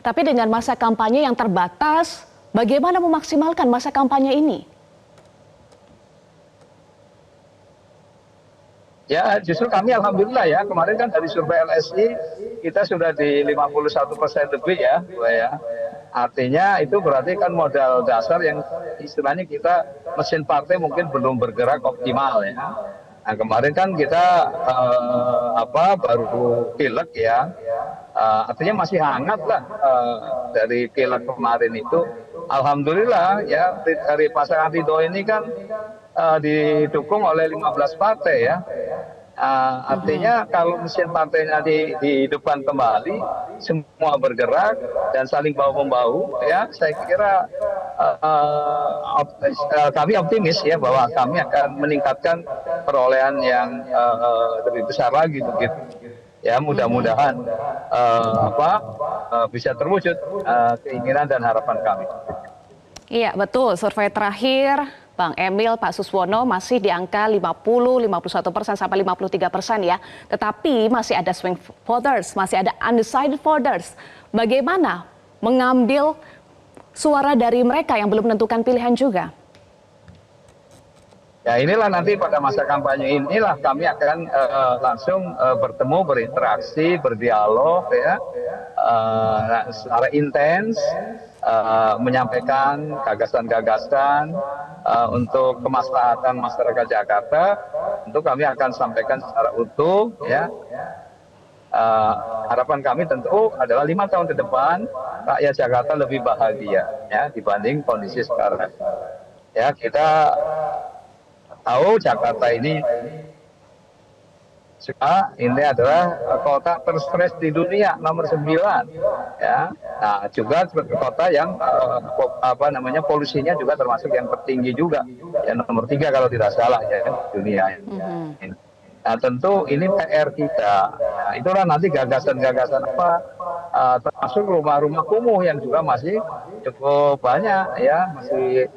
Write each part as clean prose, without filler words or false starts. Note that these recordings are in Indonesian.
Tapi dengan masa kampanye yang terbatas, bagaimana memaksimalkan masa kampanye ini? Ya, justru kami alhamdulillah ya, kemarin kan dari survei LSI kita sudah di 51% lebih ya, Bu ya. Artinya itu berarti kan modal dasar yang istilahnya kita mesin partai mungkin belum bergerak optimal ya. Nah, kemarin kan kita baru pileg ya. Artinya masih hangat lah dari pileg kemarin itu. Alhamdulillah ya dari pasangan Ridho ini kan didukung oleh 15 partai ya. Artinya kalau mesin partainya dihidupkan kembali, semua bergerak dan saling bahu-membahu, ya saya kira kami optimis ya bahwa kami akan meningkatkan perolehan yang lebih besar lagi begitu. Ya mudah-mudahan bisa terwujud keinginan dan harapan kami. Iya betul, survei terakhir Bang Emil, Pak Suswono masih di angka 50-51% sampai 53% ya. Tetapi masih ada swing voters, masih ada undecided voters. Bagaimana mengambil suara dari mereka yang belum menentukan pilihan juga? Ya inilah nanti pada masa kampanye inilah kami akan langsung bertemu, berinteraksi, berdialog ya secara intens, menyampaikan gagasan-gagasan untuk kemaslahatan masyarakat Jakarta. Tentu kami akan sampaikan secara utuh ya. Harapan kami tentu adalah 5 tahun ke depan rakyat Jakarta lebih bahagia ya dibanding kondisi sekarang. Ya kita tahu Jakarta ini adalah kota terstres di dunia nomor 9 ya. Nah, juga sebagai kota yang polusinya juga termasuk yang tertinggi juga. Ya nomor 3 kalau tidak salah ya di dunia. Nah, tentu ini PR kita. Nah, itulah nanti gagasan-gagasan termasuk rumah-rumah kumuh yang juga masih cukup banyak ya, masih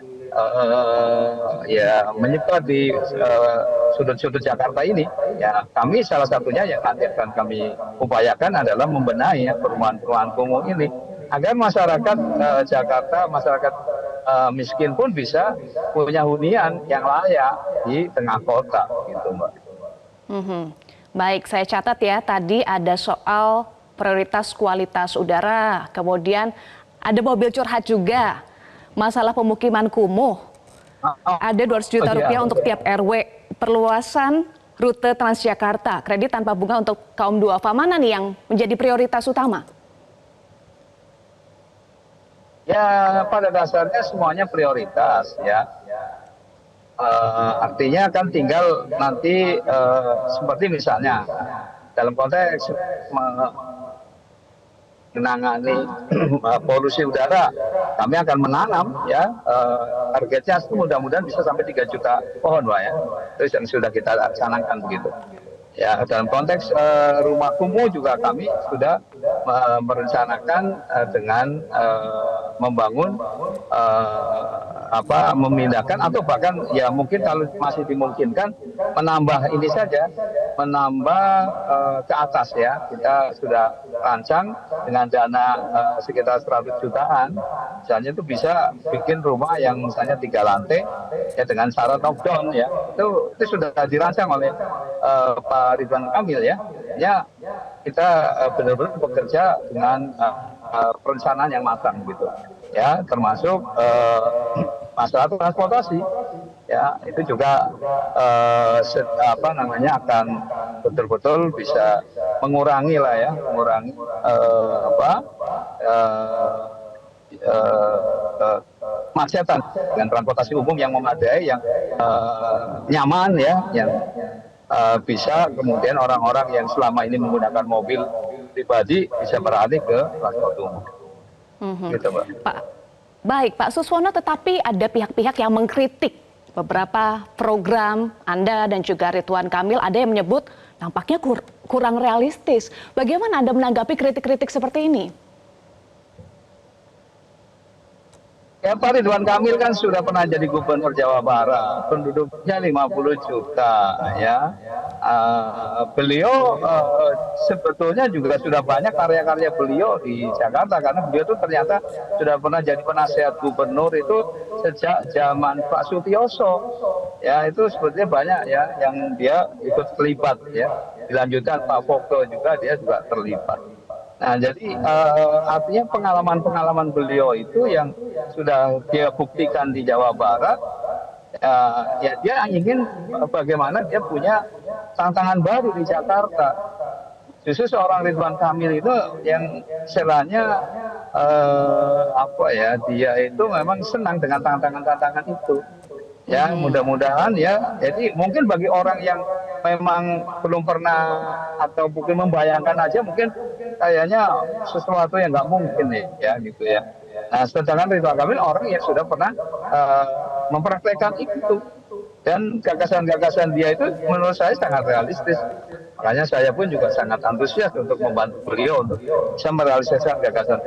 menyebar di sudut-sudut Jakarta ini. Ya kami salah satunya yang nanti akan kami upayakan adalah membenahi ya, perumahan-perumahan kumuh ini agar masyarakat Jakarta, masyarakat miskin pun bisa punya hunian yang layak di tengah kota gitu Mbak. Baik, saya catat ya tadi ada soal prioritas kualitas udara, kemudian ada mobil curhat juga. Masalah pemukiman kumuh, ada 200 juta rupiah untuk tiap RW, perluasan rute Transjakarta, kredit tanpa bunga untuk kaum duafa. Mana nih yang menjadi prioritas utama? Ya pada dasarnya semuanya prioritas ya. Artinya kan tinggal nanti seperti misalnya dalam konteks menangani polusi udara, kami akan menanam ya targetnya mudah-mudahan bisa sampai 3 juta pohon Pak ya. Terus yang sudah kita laksanakan begitu. Ya dalam konteks rumah kumuh juga kami sudah merencanakan dengan membangun memindahkan atau bahkan ya mungkin kalau masih dimungkinkan menambah ini saja, menambah ke atas ya. Kita sudah rancang dengan dana sekitar 100 jutaan, misalnya itu bisa bikin rumah yang misalnya 3 lantai ya dengan syarat knockdown ya. Itu sudah dirancang oleh Pak Ridwan Kamil ya. Ya kita benar-benar bekerja dengan perencanaan yang matang gitu ya, termasuk masalah transportasi ya itu juga akan betul-betul bisa mengurangi lah ya, mengurangi kemacetan dengan transportasi umum yang memadai, yang nyaman ya, yang bisa kemudian orang-orang yang selama ini menggunakan mobil pribadi bisa beralih ke transport umum. Gitu, Pak. Baik, Pak Suswono, tetapi ada pihak-pihak yang mengkritik beberapa program Anda dan juga Ridwan Kamil, ada yang menyebut nampaknya kurang realistis. Bagaimana Anda menanggapi kritik-kritik seperti ini? Ya, Pak Ridwan Kamil kan sudah pernah jadi gubernur Jawa Barat, penduduknya 50 juta, ya. Beliau sebetulnya juga sudah banyak karya-karya beliau di Jakarta, karena beliau itu ternyata sudah pernah jadi penasihat gubernur itu sejak zaman Pak Sutioso. Ya, itu sebetulnya banyak ya yang dia ikut terlibat ya. Dilanjutkan Pak Fokke juga, dia juga terlibat. Nah, jadi artinya pengalaman-pengalaman beliau itu yang sudah dia buktikan di Jawa Barat, ya dia ingin bagaimana dia punya tantangan baru di Jakarta. Justru seorang Ridwan Kamil itu yang istilahnya apa ya, dia itu memang senang dengan tantangan-tantangan itu. Ya, mudah-mudahan ya. Jadi mungkin bagi orang yang memang belum pernah atau mungkin membayangkan aja, mungkin kayaknya sesuatu yang nggak mungkin nih, ya gitu ya. Nah, sedangkan Ridwan Kamil orang yang sudah pernah mempraktekkan itu, dan gagasan-gagasan dia itu menurut saya sangat realistis. Makanya saya pun juga sangat antusias untuk membantu beliau untuk bisa merealisasikan gagasan.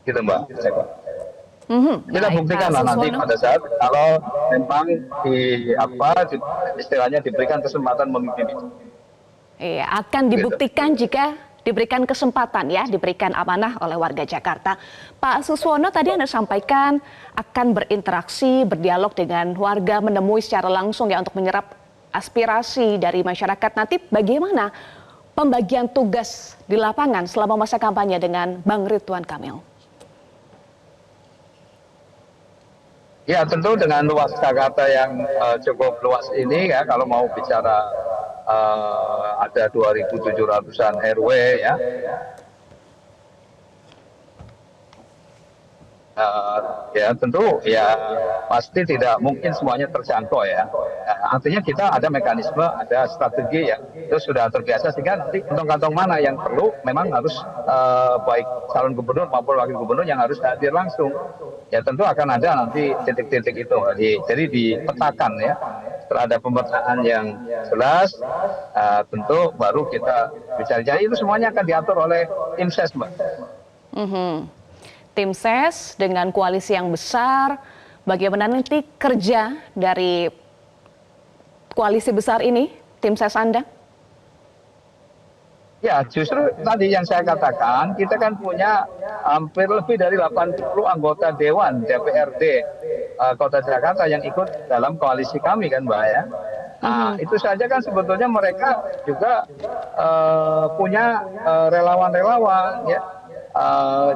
Gitu, Mbak. Kita Baik, buktikan Pak lah nanti Suswono. pada saat kalau memang istilahnya diberikan kesempatan memimpin itu. Iya, akan Gitu. dibuktikan jika diberikan kesempatan ya, diberikan amanah oleh warga Jakarta. Pak Suswono, tadi Anda sampaikan akan berinteraksi, berdialog dengan warga, menemui secara langsung ya untuk menyerap aspirasi dari masyarakat. Nanti bagaimana pembagian tugas di lapangan selama masa kampanye dengan Bang Ridwan Kamil? Ya, tentu dengan luas Jakarta yang cukup luas ini ya, kalau mau bicara ada 2.700-an RW ya. Ya tentu ya pasti tidak mungkin semuanya terjangkau ya. Artinya kita ada mekanisme, ada strategi yang itu sudah terbiasa, sehingga nanti kantong-kantong mana yang perlu memang harus baik calon gubernur maupun wakil gubernur yang harus hadir langsung. Ya tentu akan ada nanti titik-titik itu. Jadi dipetakan ya. Setelah ada pemetaan yang jelas, tentu baru kita bicara. Jadi itu semuanya akan diatur oleh tim ses, Mbak. Tim ses dengan koalisi yang besar, bagaimana nanti kerja dari koalisi besar ini, tim ses Anda? Ya, justru tadi yang saya katakan, kita kan punya hampir lebih dari 80 anggota Dewan DPRD Kota Jakarta yang ikut dalam koalisi kami kan, Mbak ya. Nah, itu saja kan sebetulnya mereka juga punya relawan-relawan ya.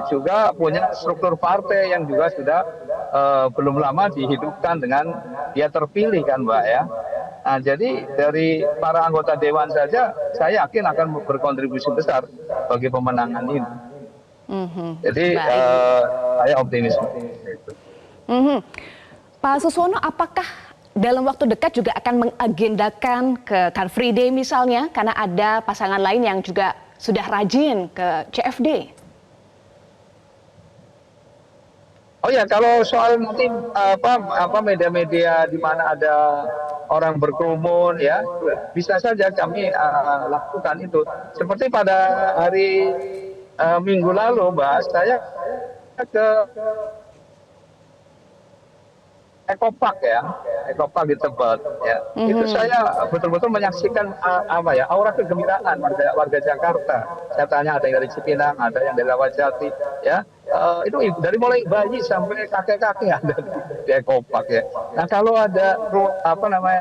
Juga punya struktur partai yang juga sudah belum lama dihidupkan dengan dia terpilih kan, Mbak ya. Nah, jadi dari para anggota dewan saja saya yakin akan berkontribusi besar bagi pemenangan ini. Jadi saya optimis. Pak Suswono, apakah dalam waktu dekat juga akan mengagendakan ke Car Free Day misalnya, karena ada pasangan lain yang juga sudah rajin ke CFD? Oh ya, kalau soal nanti media-media di mana ada orang berkerumun ya, bisa saja kami lakukan itu. Seperti pada hari Minggu lalu, Mbak, saya ke Ekopark ya, Ekopark di Tebet ya. Itu saya betul-betul menyaksikan aura kegembiraan warga Jakarta. Saya tanya, ada yang dari Cipinang, ada yang dari Rawajati ya. Itu dari mulai bayi sampai kakek-kakek ada di Ekopark ya. Nah, kalau ada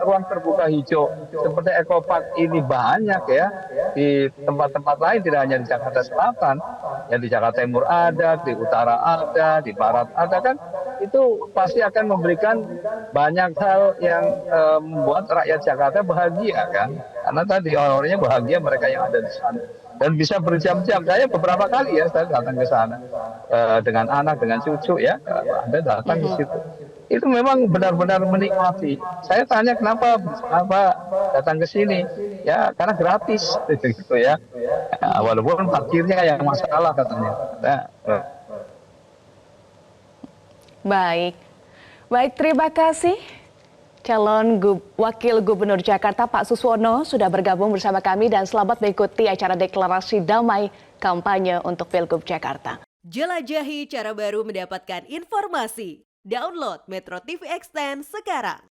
ruang terbuka hijau seperti Ekopark ini banyak ya, di tempat-tempat lain, tidak hanya di Jakarta Selatan, yang di Jakarta Timur ada, di Utara ada, di Barat ada, kan itu pasti akan memberikan banyak hal yang membuat rakyat Jakarta bahagia kan, karena tadi orang-orangnya bahagia, mereka yang ada di sana, dan bisa berjam-jam. Saya beberapa kali ya saya datang ke sana dengan anak, dengan cucu ya, Anda datang ke situ, itu memang benar-benar menikmati. Saya tanya kenapa datang ke sini, ya karena gratis gitu ya, walaupun parkirnya yang masalah katanya. Baik, terima kasih calon Wakil Gubernur Jakarta Pak Suswono sudah bergabung bersama kami, dan selamat mengikuti acara deklarasi damai kampanye untuk Pilgub Jakarta. Jelajahi cara baru mendapatkan informasi. Download Metro TV Extend sekarang.